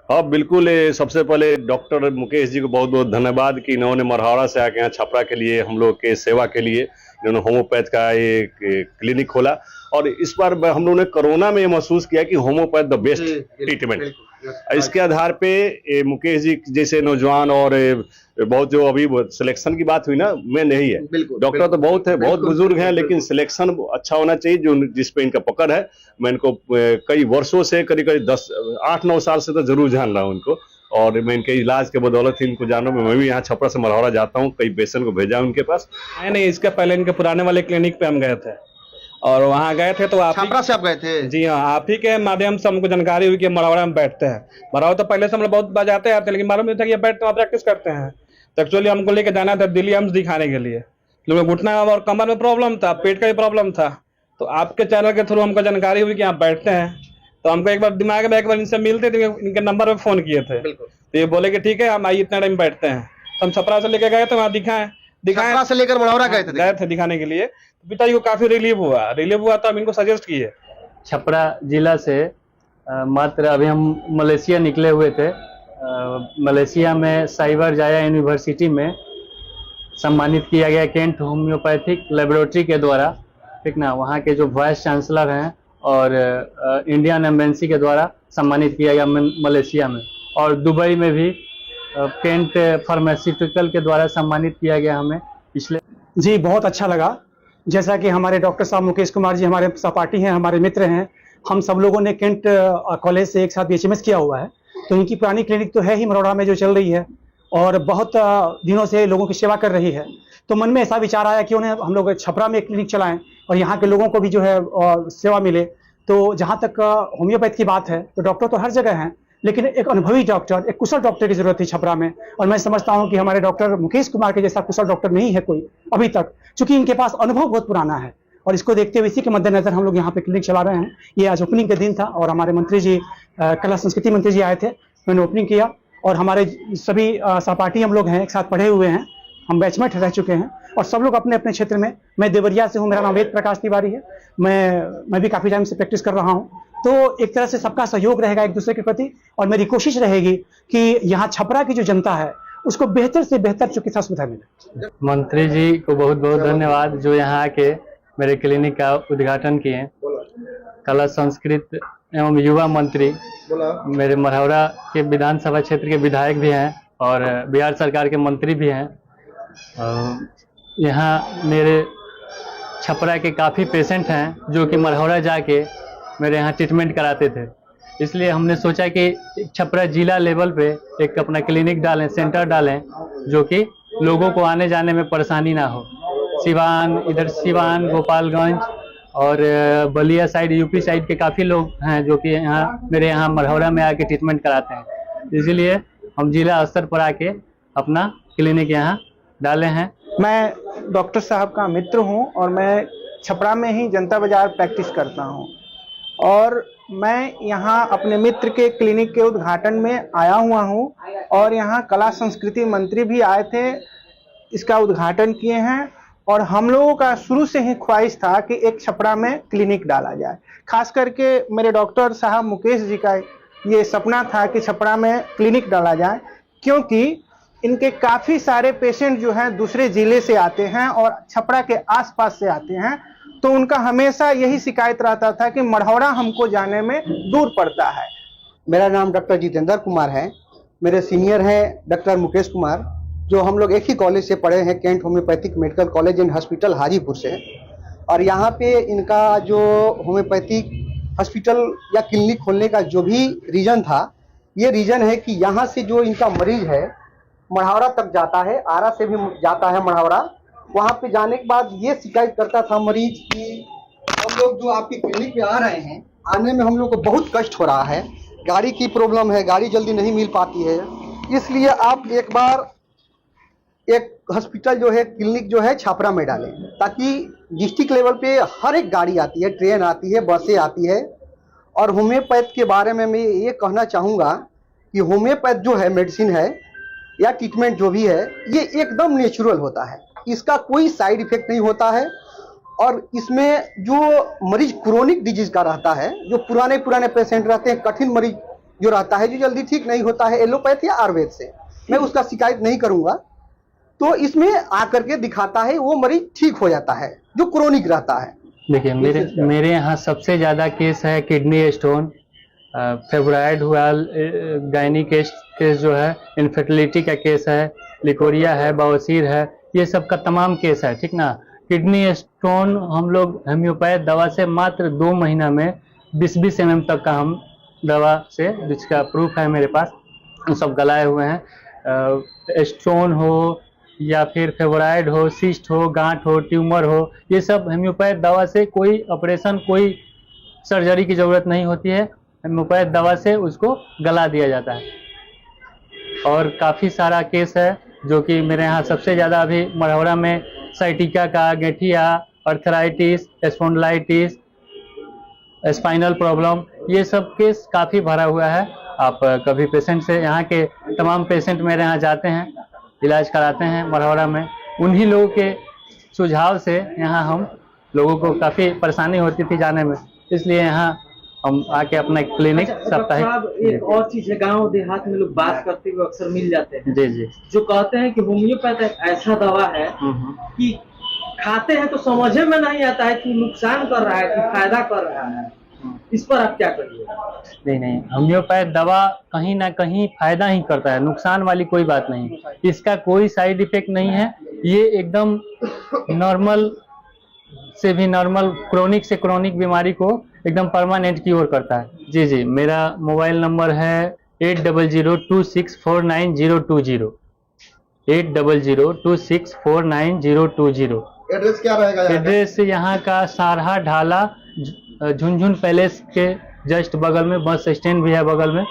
हाँ बिल्कुल, सबसे पहले डॉक्टर मुकेश जी को बहुत बहुत धन्यवाद कि इन्होंने मरहाड़ा से आके यहाँ छपरा के लिए हम लोग के सेवा के लिए इन्होंने होम्योपैथ का एक क्लिनिक खोला। और इस बार हम लोगों ने कोरोना में ये महसूस किया कि होम्योपैथ द बेस्ट ट्रीटमेंट। इसके आधार पे मुकेश जी जैसे नौजवान और बहुत जो अभी सिलेक्शन की बात हुई ना, मैं नहीं है, डॉक्टर तो बहुत है, बहुत बुजुर्ग हैं, लेकिन सिलेक्शन अच्छा होना चाहिए जो जिस पे इनका पकड़ है। मैं इनको कई वर्षों से करीब करीब 8-9 साल से तो जरूर जान रहा हूँ इनको, और मैं इनके इलाज के बदौलत ही इनको जान रहा हूँ। मैं भी यहाँ छपरा से मरहौरा जाता हूँ, कई पेशेंट को भेजा उनके पास। नहीं, इसके पहले इनके पुराने वाले क्लिनिक पे हम गए थे, और वहाँ गए थे तो छपरा से आप गए थे? जी हाँ, आप ही के माध्यम से हमको जानकारी हुई कि मरहौरा में बैठते हैं। मरहौरा तो पहले से हम लोग बहुत बार जाते आते, लेकिन मालूम नहीं था कि ये बैठते वहाँ प्रैक्टिस करते हैं। तो एक्चुअली हमको लेके जाना था दिल्ली एम्स दिखाने के लिए, क्योंकि घुटना और कमर में प्रॉब्लम था, पेट का भी प्रॉब्लम था। तो आपके चैनल के थ्रू हमको जानकारी हुई कि आप बैठते हैं, तो हमको एक बार दिमाग में एक बार इनसे मिलते थे, इनके नंबर पे फोन किए थे, तो ये बोले कि ठीक है हम आइए इतना टाइम बैठते हैं। तो हम छपरा से लेके गए थे, वहाँ दिखाएं छपरा से लेकर मढ़ौरा गए थे दिखाने के लिए। तो पिताजी को काफी रिलीफ हुआ तो हम इनको सजेस्ट किए। छपरा जिला से मात्र अभी हम मलेशिया निकले हुए थे। मलेशिया में साइबर जाया यूनिवर्सिटी में सम्मानित किया गया केंट होम्योपैथिक लेबोरेटरी के द्वारा, ठीक ना। वहाँ के जो वाइस चांसलर हैं और इंडियन एम्बेसी के द्वारा सम्मानित किया गया मलेशिया में, और दुबई में भी केंट फार्मास्यूटिकल के द्वारा सम्मानित किया गया हमें पिछले। जी बहुत अच्छा लगा। जैसा कि हमारे डॉक्टर साहब मुकेश कुमार जी हमारे सहपाठी हैं, हमारे मित्र हैं, हम सब लोगों ने केंट कॉलेज से एक साथ BHMS किया हुआ है। तो इनकी पुरानी क्लिनिक तो है ही मरौड़ा में जो चल रही है, और बहुत दिनों से लोगों की सेवा कर रही है। तो मन में ऐसा विचार आया कि उन्हें हम लोग छपरा में एक क्लिनिक चलाएं और यहाँ के लोगों को भी जो है सेवा मिले। तो जहाँ तक होम्योपैथ की बात है, तो डॉक्टर तो हर जगह हैं, लेकिन एक अनुभवी डॉक्टर, एक कुशल डॉक्टर की जरूरत थी छपरा में। और मैं समझता हूं कि हमारे डॉक्टर मुकेश कुमार के जैसा कुशल डॉक्टर नहीं है कोई अभी तक, क्योंकि इनके पास अनुभव बहुत पुराना है। और इसको देखते हुए इसी के मद्देनजर हम लोग यहाँ पे क्लिनिक चला रहे हैं। ये आज ओपनिंग का दिन था और हमारे मंत्री जी, कला संस्कृति मंत्री जी आए थे, मैंने ओपनिंग किया। और हमारे सभी सहपाठी हम लोग हैं, एक साथ पढ़े हुए हैं, हम बैचमेट रह चुके हैं, और सब लोग अपने अपने क्षेत्र में। मैं देवरिया से हूँ, मेरा नाम वेद प्रकाश तिवारी है, मैं भी काफी टाइम से प्रैक्टिस कर रहा हूँ। तो एक तरह से सबका सहयोग रहेगा एक दूसरे के प्रति, और मेरी कोशिश रहेगी कि यहाँ छपरा की जो जनता है उसको बेहतर से बेहतर चिकित्सा सुविधा मिले। मंत्री जी को बहुत बहुत धन्यवाद जो यहाँ आके मेरे क्लिनिक का उद्घाटन किए। कला संस्कृति एवं युवा मंत्री मेरे मरहौरा के विधानसभा क्षेत्र के विधायक भी हैं और बिहार सरकार के मंत्री भी हैं। यहाँ मेरे छपरा के काफ़ी पेशेंट हैं जो कि मरहौरा जाके मेरे यहाँ ट्रीटमेंट कराते थे, इसलिए हमने सोचा कि छपरा जिला लेवल पे एक अपना क्लिनिक डालें, सेंटर डालें, जो कि लोगों को आने जाने में परेशानी ना हो। सिवान, इधर सिवान, गोपालगंज और बलिया साइड, यूपी साइड के काफ़ी लोग हैं जो कि यहाँ मेरे यहाँ मरहौरा में आके ट्रीटमेंट कराते हैं, इसीलिए हम जिला स्तर पर आके अपना क्लिनिक यहाँ डाले हैं। मैं डॉक्टर साहब का मित्र हूँ और मैं छपरा में ही जनता बाजार प्रैक्टिस करता हूँ, और मैं यहाँ अपने मित्र के क्लिनिक के उद्घाटन में आया हुआ हूँ, और यहाँ कला संस्कृति मंत्री भी आए थे, इसका उद्घाटन किए हैं। और हम लोगों का शुरू से ही ख्वाहिश था कि एक छपरा में क्लिनिक डाला जाए। खास करके मेरे डॉक्टर साहब मुकेश जी का ये सपना था कि छपरा में क्लिनिक डाला जाए, क्योंकि इनके काफ़ी सारे पेशेंट जो हैं दूसरे ज़िले से आते हैं और छपरा के आसपास से आते हैं। तो उनका हमेशा यही शिकायत रहता था कि मढ़ौरा हमको जाने में दूर पड़ता है। मेरा नाम डॉक्टर जितेंद्र कुमार है, मेरे सीनियर हैं डॉक्टर मुकेश कुमार, जो हम लोग एक ही कॉलेज से पढ़े हैं, Kent homeopathic medical college and hospital Hajipur से। और यहाँ पे इनका जो होम्योपैथिक हॉस्पिटल या क्लिनिक खोलने का जो भी रीज़न था, ये रीज़न है कि यहाँ से जो इनका मरीज है मढ़ौरा तक जाता है, आरा से भी जाता है मढ़ौरा। वहाँ पे जाने के बाद ये शिकायत करता था मरीज कि हम लोग जो आपकी क्लिनिक पे आ रहे हैं, आने में हम लोग को बहुत कष्ट हो रहा है, गाड़ी की प्रॉब्लम है, गाड़ी जल्दी नहीं मिल पाती है, इसलिए आप एक बार एक हॉस्पिटल जो है, क्लिनिक जो है छपरा में डालें, ताकि डिस्ट्रिक्ट लेवल पे हर एक गाड़ी आती है, ट्रेन आती है, बसें आती है। और होम्योपैथ के बारे में मैं ये कहना चाहूँगा कि होम्योपैथ जो है मेडिसिन है या ट्रीटमेंट जो भी है, ये एकदम नेचुरल होता है, इसका कोई साइड इफेक्ट नहीं होता है। और इसमें जो मरीज क्रोनिक डिजीज का रहता है, जो पुराने पेशेंट रहते हैं, कठिन मरीज जो रहता है, जो जल्दी ठीक नहीं होता है एलोपैथ या आयुर्वेद से, मैं उसका शिकायत नहीं करूंगा। तो इसमें आकर के दिखाता है, वो मरीज ठीक हो जाता है जो क्रोनिक रहता है। देखिए मेरे यहाँ सबसे ज़्यादा केस है किडनी स्टोन, फेब्रॉइड हुआ, गायनी केस जो है, इनफर्टिलिटी का केस है, लिकोरिया है, बवासीर है, ये सब का तमाम केस है, ठीक ना। किडनी स्टोन हम लोग होम्योपैथ दवा से मात्र 2 महीना में 20-20 mm तक का हम दवा से, जिसका प्रूफ है मेरे पास, वो सब गलाए हुए हैं। स्टोन हो या फिर फेब्रॉइड हो, सिस्ट हो, गांठ हो, ट्यूमर हो, ये सब होम्योपैथ दवा से कोई ऑपरेशन, कोई सर्जरी की ज़रूरत नहीं होती है, होम्योपैथ दवा से उसको गला दिया जाता है। और काफ़ी सारा केस है जो कि मेरे यहाँ सबसे ज़्यादा अभी मढ़ौरा में साइटिका का, गठिया, अर्थराइटिस, स्पॉन्डिलाइटिस, स्पाइनल प्रॉब्लम, ये सब केस काफ़ी भरा हुआ है। आप कभी पेशेंट से, यहाँ के तमाम पेशेंट मेरे यहाँ जाते हैं, इलाज कराते हैं मढ़ौरा में, उन्हीं लोगों के सुझाव से यहाँ हम लोगों को काफ़ी परेशानी होती थी जाने में, इसलिए यहाँ हम आके अपना क्लिनिक साप्ताहिक। एक और चीज है, गांव देहात में लोग बात करते हुए अक्सर मिल जाते हैं, जी जी, जो कहते हैं कि होम्योपैथ एक ऐसा दवा है कि खाते हैं तो समझे में नहीं आता है कि नुकसान कर रहा है कि फायदा कर रहा है। इस पर आप क्या करिए? नहीं, होम्योपैथ दवा कहीं ना कहीं फायदा ही करता है, नुकसान वाली कोई बात नहीं, इसका कोई साइड इफेक्ट नहीं है। ये एकदम नॉर्मल से भी नॉर्मल, क्रोनिक से क्रोनिक बीमारी को एकदम परमानेंट क्योर करता है। जी जी, मेरा मोबाइल नंबर है 8002649020, 8002649020। एड्रेस क्या रहेगा? एड्रेस यहाँ का सारहा ढाला, झुनझुन पैलेस के जस्ट बगल में, बस स्टैंड भी है बगल में,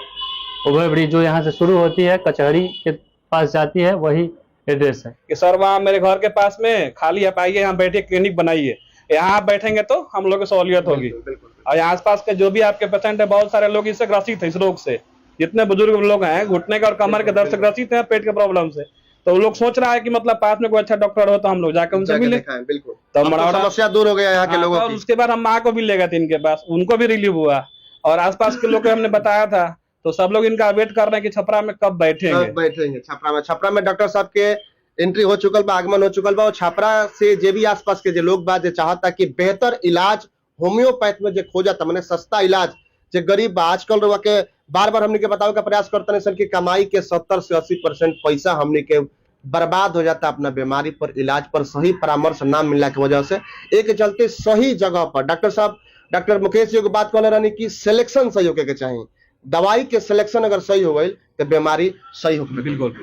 ओवरब्रिज जो यहाँ से शुरू होती है कचहरी के पास जाती है, वही एड्रेस है। कि सर वहाँ मेरे घर के पास में खाली आप आइए, यहाँ बैठिए, क्लिनिक बनाइए, यहाँ आप बैठेंगे तो हम लोग की सहूलियत होगी। और यहाँ आसपास के जो भी आपके पेशेंट है, बहुत सारे लोग इससे ग्रसित है, इस रोग से। जितने बुजुर्ग लोग हैं, घुटने के और कमर के दर्द से ग्रसित हैं, पेट के प्रॉब्लम से, तो वो लोग सोच रहा है कि मतलब पास में कोई अच्छा डॉक्टर हो तो हम लोग जाकर उनसे मिले। बिल्कुल, तो समस्या दूर हो गया यहाँ के लोगों की। उसके बाद हम माँ को भी ले गए थे इनके पास, उनको भी रिलीव हुआ, और आसपास के लोग को हमने बताया था, तो सब लोग इनका वेट कर रहे हैं कि छपरा में कब बैठेंगे। छपरा में डॉक्टर साहब के एंट्री हो चुकल बा, आगमन हो चुकल बा, और छपरा से जे भी आसपास के जे लोग बा, जे चाहता कि बेहतर इलाज होम्योपैथ में जे खोजता, माने सस्ता इलाज, जे गरीब बा, आजकल रउआ के बार बार हमने के बतावे का प्रयास करते हैं सर कि कमाई के 70 से 80% पैसा हमने के बर्बाद हो जाता अपना बीमारी पर, इलाज पर सही परामर्श ना मिलने की वजह से। एक चलते सही जगह पर डॉक्टर मुकेश जी को बात कहले रहनी कि सिलेक्शन सही होके के चाहिए, दवाई के सिलेक्शन अगर सही हो गई तो बीमारी सही हो। बिल्कुल,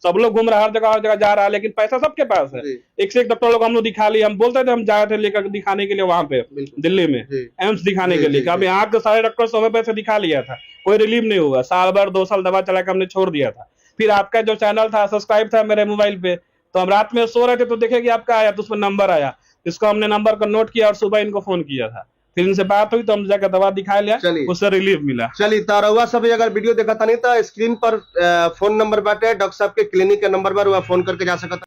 सब लोग घूम रहा है, हर जगह जा रहा है, लेकिन पैसा सबके पास है। एक से एक डॉक्टर लोग हम लोग दिखा लिए, हम बोलते थे, हम जाए थे लेकर दिखाने के लिए वहां पे दिल्ली में एम्स दिखाने के लिए, अब यहाँ के सारे डॉक्टर 100 पैसे दिखा लिया था, कोई रिलीफ नहीं हुआ, साल भर 2 साल दवा चला के हमने छोड़ दिया था। फिर आपका जो चैनल था सब्सक्राइब था मेरे मोबाइल पे, तो हम रात में सो रहे थे तो देखे कि आपका आया, तो उसमें नंबर आया, इसको हमने नंबर को नोट किया और सुबह इनको फोन किया था, फिर इनसे बात हुई तो हम जाकर दवा दिखा लिया, उससे रिलीफ मिला। चलिए, तो रउआ सब अगर वीडियो देखा था नहीं तो स्क्रीन पर फोन नंबर बाटे, डॉक्टर साहब के क्लिनिक के नंबर पर फोन करके जा सकता।